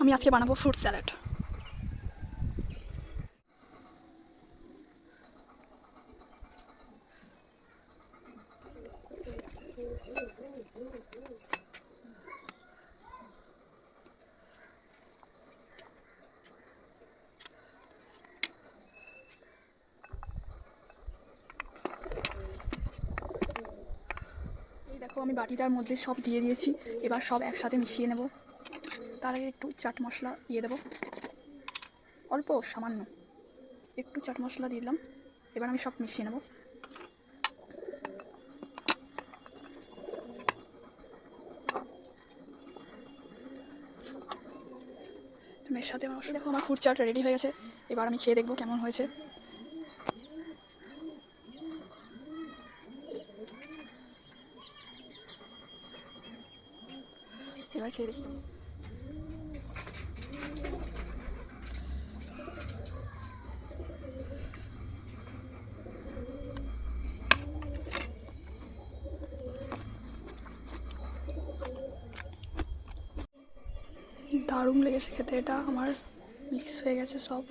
আমি আজকে বানাবো ফ্রুট স্যালাড। এই দেখো আমি বাটিটার মধ্যে সব দিয়ে দিয়েছি, এবার সব একসাথে মিশিয়ে নেব। তার আগে একটু চাট মশলা দিয়ে দেবো, অল্প সামান্য একটু চাট মশলা দিলাম। এবার আমি সব মিশিয়ে নেব। এর সাথে মশলা দেখো আমার ফ্রুট চাট রেডি হয়ে গেছে। এবার আমি খেয়ে দেখবো কেমন হয়েছে। এবার খেয়ে দেখি। দারুণ লেগেছে খেতে, এটা আমার মিক্স হয়ে গেছে সব।